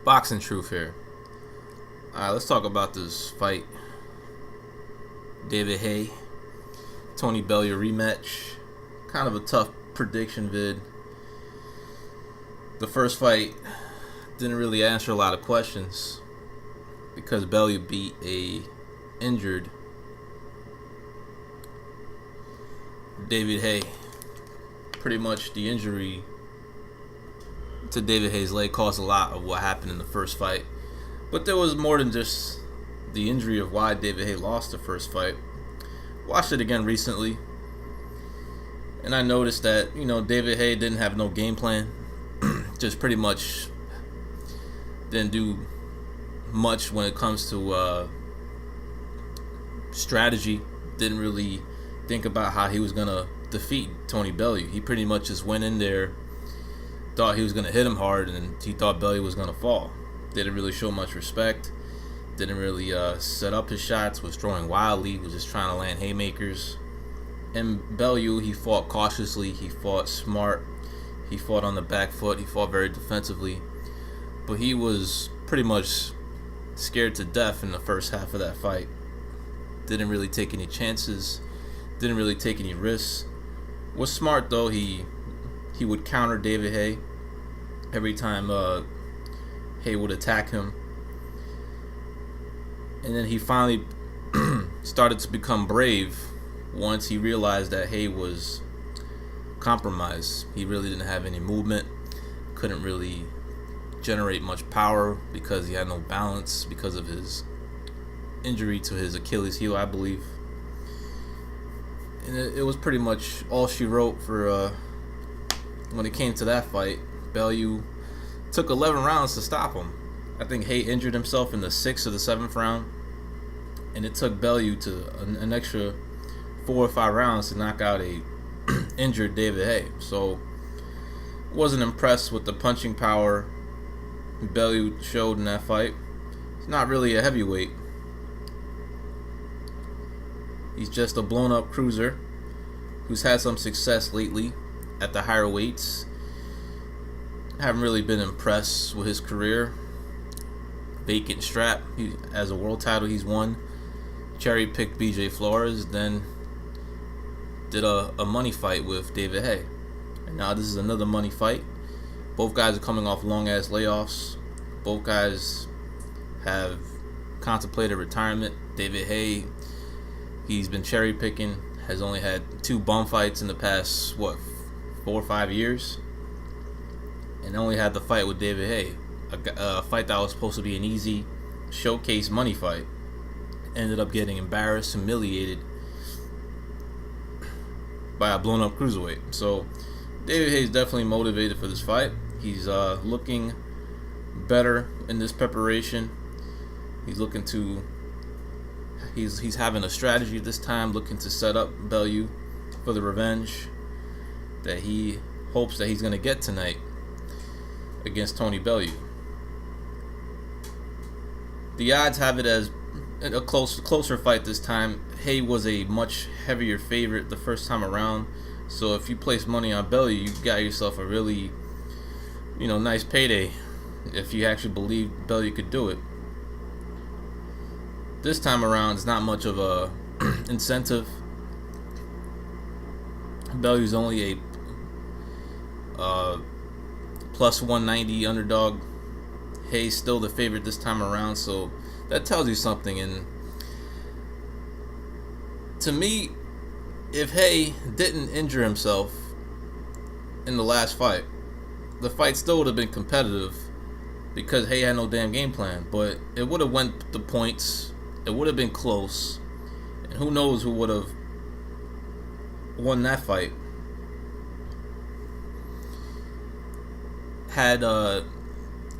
Boxing truth here. Alright, let's talk about this fight. David Haye, Tony Bellew rematch. Kind of a tough prediction vid. The first fight didn't really answer a lot of questions because Bellew beat a injured David Haye. Pretty much the injury to David Haye's leg caused a lot of what happened in the first fight. But there was more than just the injury of why David Haye lost the first fight. Watched it again recently, and I noticed that, David Haye didn't have no game plan. Just pretty much didn't do much when it comes to strategy. Didn't really think about how he was going to defeat Tony Bellew. He pretty much just went in there, thought he was going to hit him hard, and he thought Bellew was going to fall. Didn't really show much respect. Didn't really set up his shots. Was throwing wildly. Was just trying to land haymakers. And Bellew, he fought cautiously. He fought smart. He fought on the back foot. He fought very defensively. But he was pretty much scared to death in the first half of that fight. Didn't really take any chances. Didn't really take any risks. Was smart though. He would counter David Haye every time Haye would attack him. And then he finally started to become brave once he realized that Haye was compromised. He really didn't have any movement, couldn't really generate much power because he had no balance because of his injury to his Achilles heel, I believe. And it was pretty much all she wrote for when it came to that fight. Bellew took 11 rounds to stop him. I think Haye injured himself in the 6th or the 7th round, and it took Bellew to an extra 4 or 5 rounds to knock out a injured David Haye. So wasn't impressed with the punching power Bellew showed in that fight. He's not really a heavyweight. He's just a blown up cruiser who's had some success lately at the higher weights. I haven't really been impressed with his career. Vacant strap. As a world title he's won. Cherry picked BJ Flores, then did a money fight with David Haye. And now this is another money fight. Both guys are coming off long ass layoffs. Both guys have contemplated retirement. David Haye, he's been cherry picking, has only had 2 bum fights in the past 4 or 5 years, and only had the fight with David Haye, a fight that was supposed to be an easy showcase money fight. Ended up getting embarrassed, humiliated by a blown up cruiserweight. So David Haye's definitely motivated for this fight. He's looking better in this preparation. He's looking to He's having a strategy this time, looking to set up Bellew for the revenge that he hopes that he's going to get tonight against Tony Bellew. The odds have it as a closer fight this time. Haye was a much heavier favorite the first time around, so if you place money on Bellew, you got yourself a really, nice payday if you actually believe Bellew could do it. This time around, it's not much of a incentive. Bellew's only a plus 190 underdog. Haye's still the favorite this time around, so that tells you something. And to me, if Haye didn't injure himself in the last fight, the fight still would have been competitive because Haye had no damn game plan. But it would have went the points. It would have been close, and who knows who would have won that fight had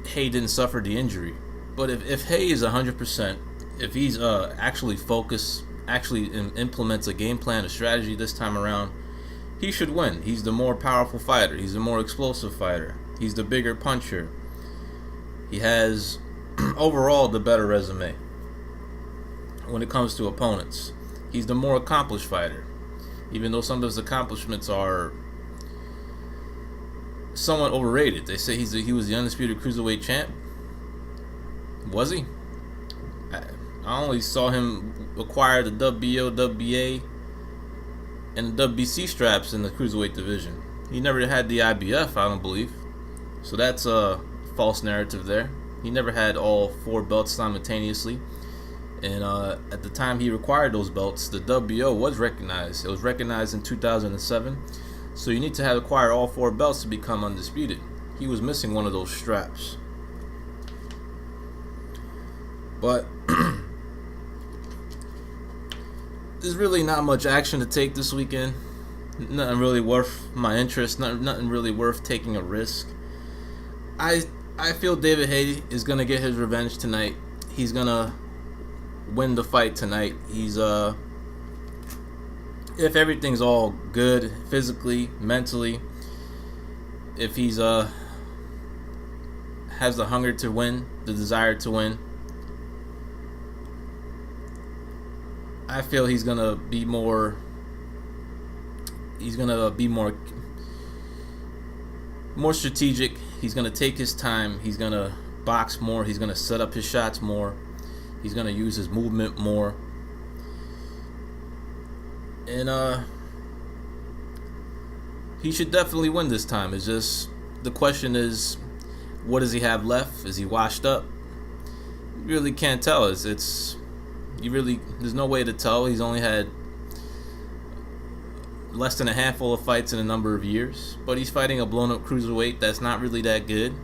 Haye didn't suffer the injury. But if Haye is 100%, if he's actually focused, actually implements a game plan, a strategy this time around, he should win. He's the more powerful fighter. He's the more explosive fighter. He's the bigger puncher. He has overall the better resume when it comes to opponents. He's the more accomplished fighter, even though some of his accomplishments are somewhat overrated. They say he was the undisputed cruiserweight champ. Was he? I, I only saw him acquire the WBO, WBA, and the WBC straps in the cruiserweight division. He never had the IBF, I don't believe. So that's a false narrative there. He never had all 4 belts simultaneously. And at the time he acquired those belts, the WBO was recognized. It was recognized in 2007. So you need to have acquired all 4 belts to become undisputed. He was missing one of those straps. But there's really not much action to take this weekend. Nothing really worth my interest. Nothing really worth taking a risk. I feel David Haye is gonna get his revenge tonight. He's gonna win the fight tonight. He's if everything's all good physically, mentally, if he's has the hunger to win, the desire to win, I feel he's gonna be more strategic. He's gonna take his time. He's gonna box more. He's gonna set up his shots more. He's gonna use his movement more. And he should definitely win this time. It's just the question is, what does he have left? Is he washed up? You really can't tell. There's no way to tell. He's only had less than a handful of fights in a number of years, but he's fighting a blown up cruiserweight that's not really that good.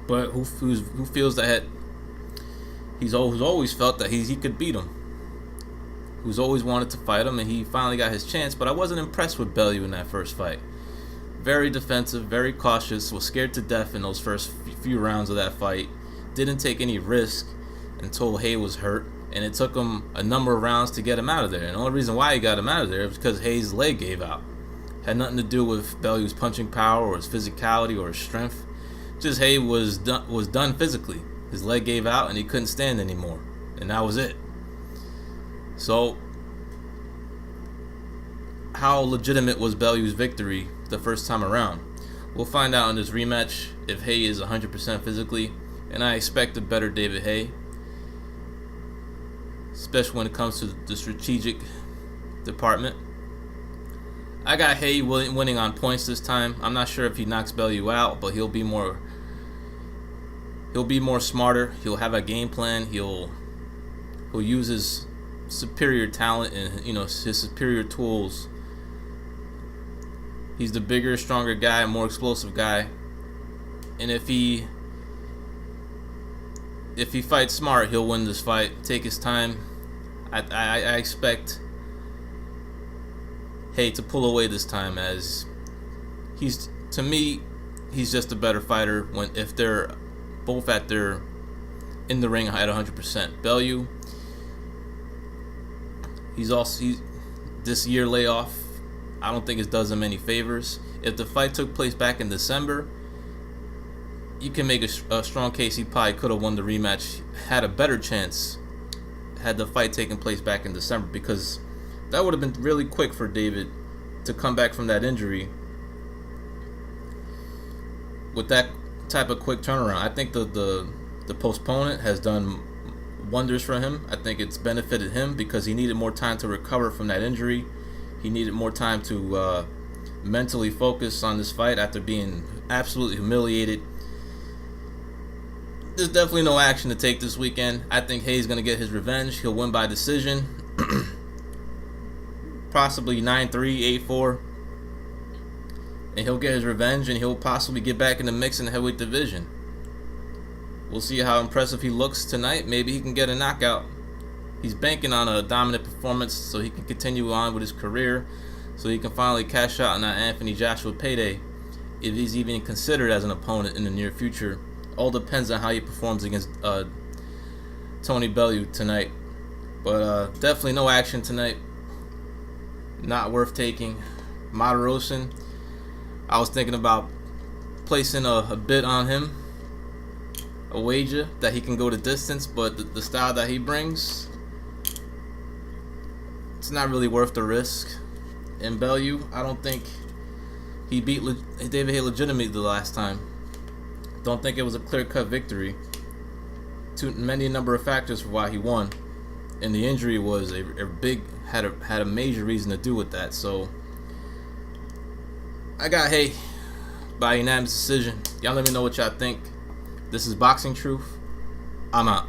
But who feels that who's always felt that he could beat him, who's always wanted to fight him, and he finally got his chance. But I wasn't impressed with Bellew in that first fight. Very defensive, very cautious, was scared to death in those first few rounds of that fight. Didn't take any risk until Haye was hurt, and it took him a number of rounds to get him out of there. And the only reason why he got him out of there was because Haye's leg gave out. Had nothing to do with Bellew's punching power or his physicality or his strength. Just Haye was done physically. His leg gave out and he couldn't stand anymore, and that was it. So, how legitimate was Bellew's victory the first time around? We'll find out in this rematch if Haye is 100% physically, and I expect a better David Haye, especially when it comes to the strategic department. I got Haye winning on points this time. I'm not sure if he knocks Bellew out, but he'll be more smarter. He'll have a game plan. He'll use his superior talent and his superior tools. He's the bigger, stronger guy, more explosive guy, and if he fights smart, he'll win this fight. Take his time. I expect Haye to pull away this time, as he's just a better fighter if they're both in the ring at 100%. Bellew, he's this year layoff, I don't think it does him any favors. If the fight took place back in December, you can make a strong case he probably could have won the rematch, had a better chance had the fight taken place back in December, because that would have been really quick for David to come back from that injury with that type of quick turnaround. I think the postponement has done wonders for him. I think it's benefited him because he needed more time to recover from that injury. He needed more time to mentally focus on this fight after being absolutely humiliated. There's definitely no action to take this weekend. I think Haye's going to get his revenge. He'll win by decision. Possibly 9-3, 8-4. And he'll get his revenge, and he'll possibly get back in the mix in the heavyweight division. We'll see how impressive he looks tonight. Maybe he can get a knockout. He's banking on a dominant performance so he can continue on with his career, so he can finally cash out on that Anthony Joshua payday, if he's even considered as an opponent in the near future. All depends on how he performs against Tony Bellew tonight. But definitely no action tonight. Not worth taking. Moderosin, I was thinking about placing a bid on him, a wager that he can go the distance, but the style that he brings, it's not really worth the risk. And Bellew, I don't think he beat David Haye legitimately the last time. Don't think it was a clear-cut victory. Too many number of factors for why he won, and the injury was a big had a major reason to do with that. So I got Haye by unanimous decision. Y'all let me know what y'all think. This is Boxing Truth. I'm out.